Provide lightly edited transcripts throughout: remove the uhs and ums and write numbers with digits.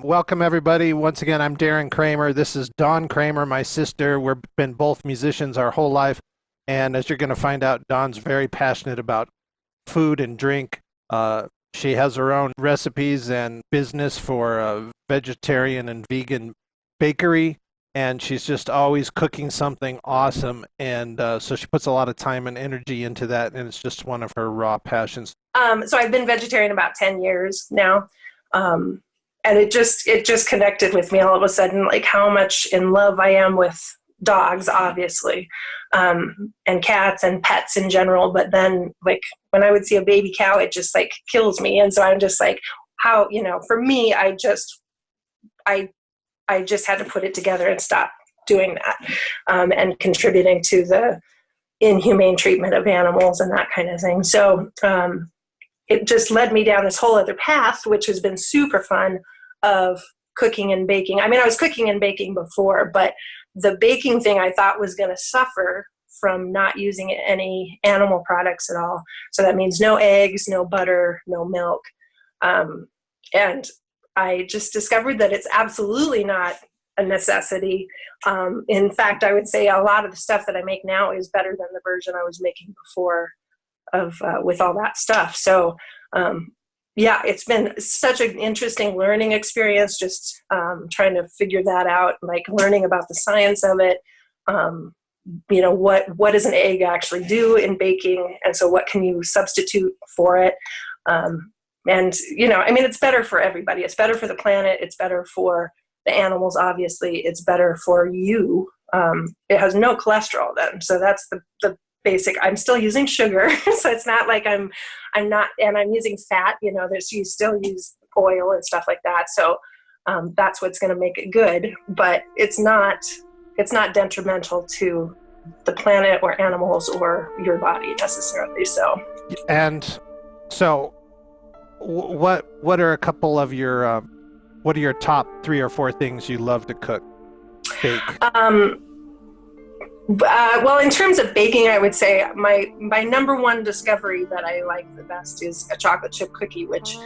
Welcome, everybody. Once again, I'm Dawn Kramer. This is Dawn Kramer, my sister. We've been both musicians our whole life. And as you're going to find out, Dawn's very passionate about food and drink. She has her own recipes and business for a vegetarian and vegan bakery. And she's just always cooking something awesome. And so she puts a lot of time and energy into that. And it's just one of her raw passions. So I've been vegetarian about 10 years now. And it just connected with me all of a sudden, like how much in love I am with dogs, obviously, and cats and pets in general. But then, like, when I would see a baby cow, it just like kills me. And so I'm just like, how, for me, I just had to put it together and stop doing that, and contributing to the inhumane treatment of animals and that kind of thing. So, it just led me down this whole other path, which has been super fun, of cooking and baking. I mean, I was cooking and baking before, but the baking thing I thought was going to suffer from not using any animal products at all. So that means no eggs, no butter, no milk. And I just discovered that it's absolutely not a necessity. In fact, I would say a lot of the stuff that I make now is better than the version I was making before with all that stuff. So yeah, it's been such an interesting learning experience, just trying to figure that out, like learning about the science of it. What does an egg actually do in baking? And so what can you substitute for it? It's better for everybody. It's better for the planet. It's better for the animals, obviously. It's better for you. It has no cholesterol then. So that's the basic. I'm still using sugar, so it's not like I'm not, and I'm using fat. You still use oil and stuff like that. So that's what's going to make it good, but it's not detrimental to the planet or animals or your body necessarily. So, and so, what are a couple of your what are your top 3 or 4 things you love to cook, bake? Well, in terms of baking, I would say my number one discovery that I like the best is a chocolate chip cookie, which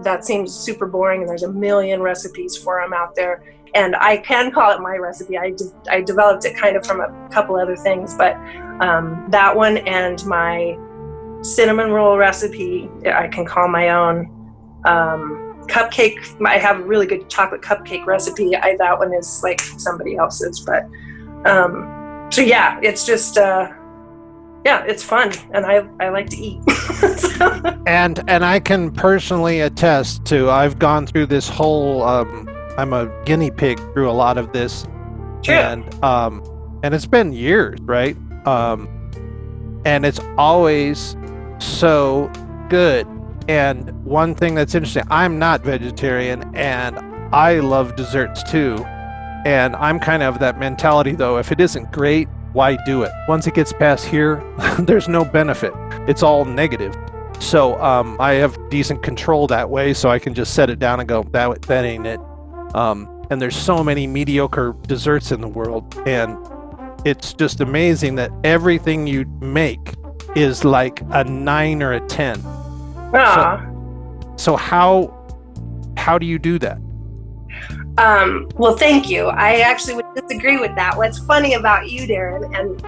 that seems super boring, and there's a million recipes for them out there. And I can call it my recipe. I developed it kind of from a couple other things, but that one and my cinnamon roll recipe, I can call my own. Cupcake, I have a really good chocolate cupcake recipe. That one is like somebody else's, but so yeah, it's just it's fun, and I like to eat. So. And I can personally attest to, I've gone through this whole I'm a guinea pig through a lot of this. True. And it's been years, right? And it's always so good. And one thing that's interesting, I'm not vegetarian, and I love desserts too. And I'm kind of that mentality, though. If it isn't great, why do it? Once it gets past here, there's no benefit. It's all negative. So I have decent control that way, so I can just set it down and go, that ain't it. And there's so many mediocre desserts in the world, and it's just amazing that everything you make is like a 9 or a 10. So how do you do that? Well, thank you. I actually would disagree with that. What's funny about you, Darren, and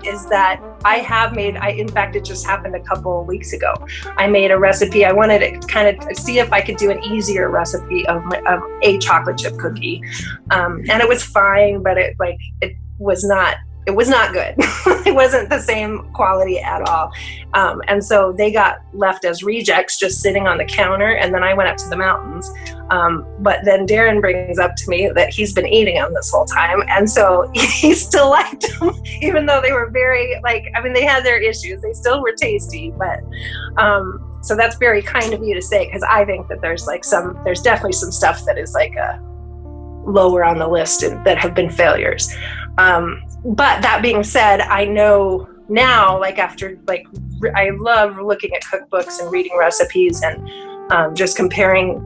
is that in fact, it just happened a couple of weeks ago. I made a recipe. I wanted to kind of see if I could do an easier recipe of a chocolate chip cookie. And it was fine, but it was not good. It wasn't the same quality at all. And so they got left as rejects, just sitting on the counter. And then I went up to the mountains. But then Darren brings up to me that he's been eating them this whole time. And so he still liked them, even though they were very, they had their issues. They still were tasty. But so that's very kind of you to say, because I think that there's definitely some stuff that is like lower on the list and that have been failures. But that being said, I know now, I love looking at cookbooks and reading recipes and just comparing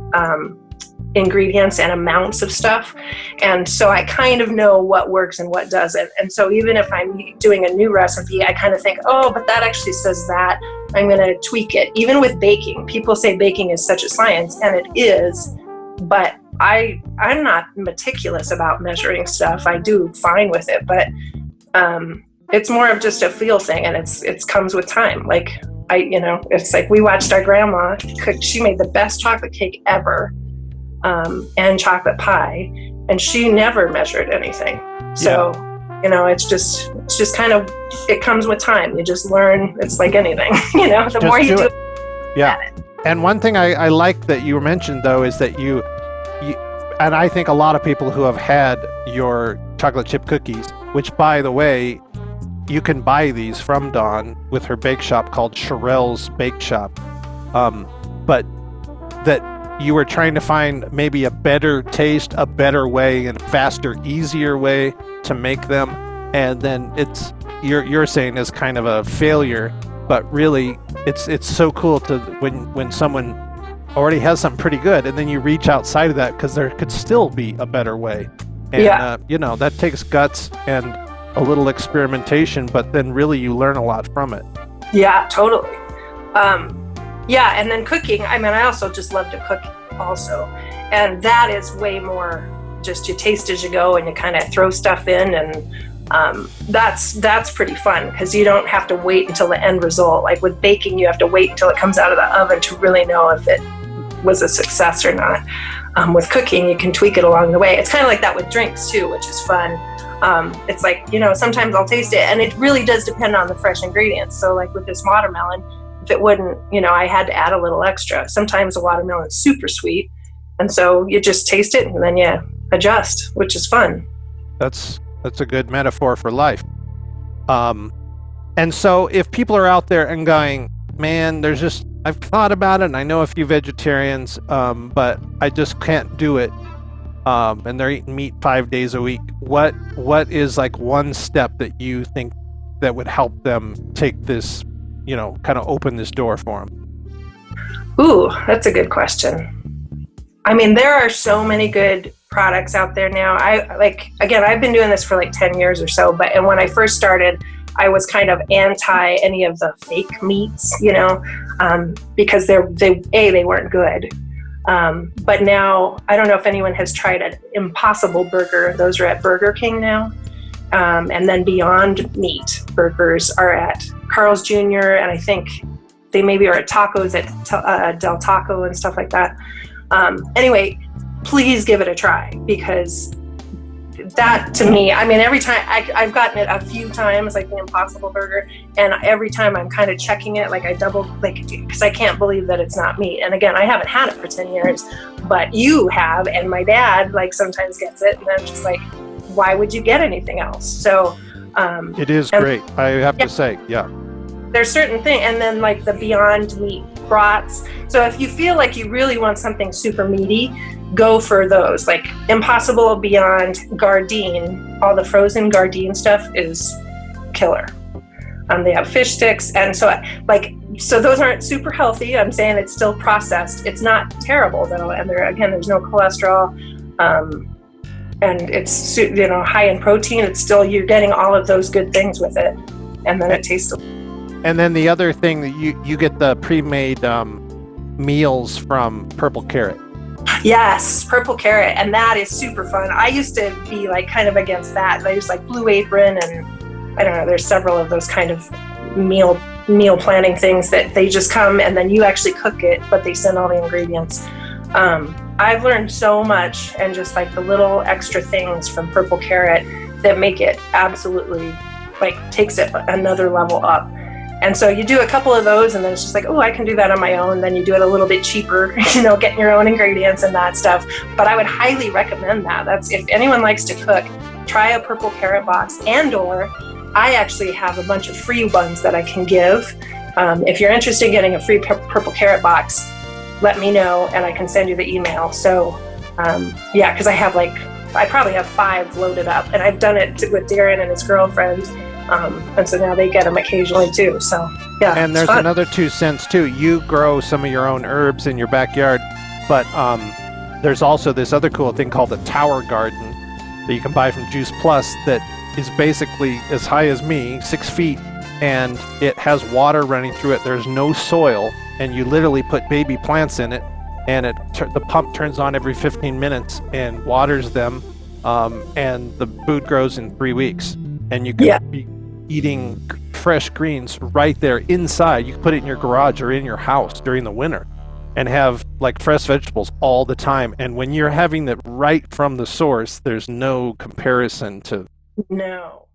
ingredients and amounts of stuff. And so I kind of know what works and what doesn't. And so even if I'm doing a new recipe, I kind of think, oh, but that actually says that. I'm going to tweak it. Even with baking, people say baking is such a science, and it is. But I'm not meticulous about measuring stuff. I do fine with it, but it's more of just a feel thing, and it comes with time. Like it's like we watched our grandma cook. She made the best chocolate cake ever, and chocolate pie, and she never measured anything. So it's just kind of, it comes with time. You just learn. It's like anything, the Just more you do it. Yeah. And one thing I like that you mentioned, though, is that you, and I think a lot of people who have had your chocolate chip cookies, which, by the way, you can buy these from Dawn with her bake shop called Sherelle's Bake Shop. But that you were trying to find maybe a better taste, a better way, and faster, easier way to make them. And then you're saying is kind of a failure, but really it's so cool to when someone already has something pretty good, and then you reach outside of that because there could still be a better way. And that takes guts and a little experimentation, but then really you learn a lot from it. Yeah, totally. And then cooking. I mean, I also just love to cook also, and that is way more just you taste as you go, and you kind of throw stuff in, and that's pretty fun because you don't have to wait until the end result. Like with baking, you have to wait until it comes out of the oven to really know if it was a success or not. With cooking, you can tweak it along the way. It's kind of like that with drinks too, which is fun. It's like, sometimes I'll taste it, and it really does depend on the fresh ingredients. So like with this watermelon, if it wouldn't, I had to add a little extra. Sometimes the watermelon's super sweet, and so you just taste it and then you adjust, which is fun. That's a good metaphor for life. And so if people are out there and going, man, I've thought about it, and I know a few vegetarians, but I just can't do it. And they're eating meat 5 days a week. What is like one step that you think that would help them take this, kind of open this door for them? Ooh, that's a good question. I mean, there are so many good products out there now. I've been doing this for like 10 years or so, and when I first started, I was kind of anti any of the fake meats, because they weren't good. But now, I don't know if anyone has tried an Impossible Burger. Those are at Burger King now. And then Beyond Meat burgers are at Carl's Jr. And I think they maybe are at tacos at Del Taco and stuff like that. Anyway, please give it a try, because that to me, I mean, every time I've gotten it a few times, like the Impossible Burger, and every time I'm kind of checking it, like I double, because I can't believe that it's not meat. And again, I haven't had it for 10 years, but you have, and my dad sometimes gets it, and I'm just like, why would you get anything else? So it is great, I have to say. There's certain things, and then like the Beyond Meat brats. So if you feel like you really want something super meaty, go for those. Like Impossible, Beyond, Gardein, all the frozen Gardein stuff is killer. They have fish sticks, and so those aren't super healthy. I'm saying it's still processed. It's not terrible though, and there's no cholesterol, and it's high in protein. It's still, you're getting all of those good things with it, and then it tastes. And then the other thing that you get the pre-made meals from Purple Carrot. Yes, Purple Carrot, and that is super fun. I used to be kind of against that. I used Blue Apron, and I don't know, there's several of those kind of meal planning things that they just come and then you actually cook it, but they send all the ingredients. I've learned so much, and just the little extra things from Purple Carrot that make it absolutely takes it another level up. And so you do a couple of those, and then it's just oh, I can do that on my own. Then you do it a little bit cheaper, getting your own ingredients and that stuff. But I would highly recommend that. That's, if anyone likes to cook, try a Purple Carrot box, or I actually have a bunch of free ones that I can give. If you're interested in getting a free Purple Carrot box, let me know, and I can send you the email. So because I probably have 5 loaded up, and I've done it with Darren and his girlfriend. And so now they get them occasionally too. So and there's another 2 cents too. You grow some of your own herbs in your backyard, but there's also this other cool thing called the Tower Garden that you can buy from Juice Plus that is basically as high as me, 6 feet, and it has water running through it. There's no soil, and you literally put baby plants in it, and the pump turns on every 15 minutes and waters them, and the food grows in 3 weeks, and you Yeah. can be eating fresh greens right there inside. You can put it in your garage or in your house during the winter and have like fresh vegetables all the time. And when you're having it right from the source, there's no comparison to No.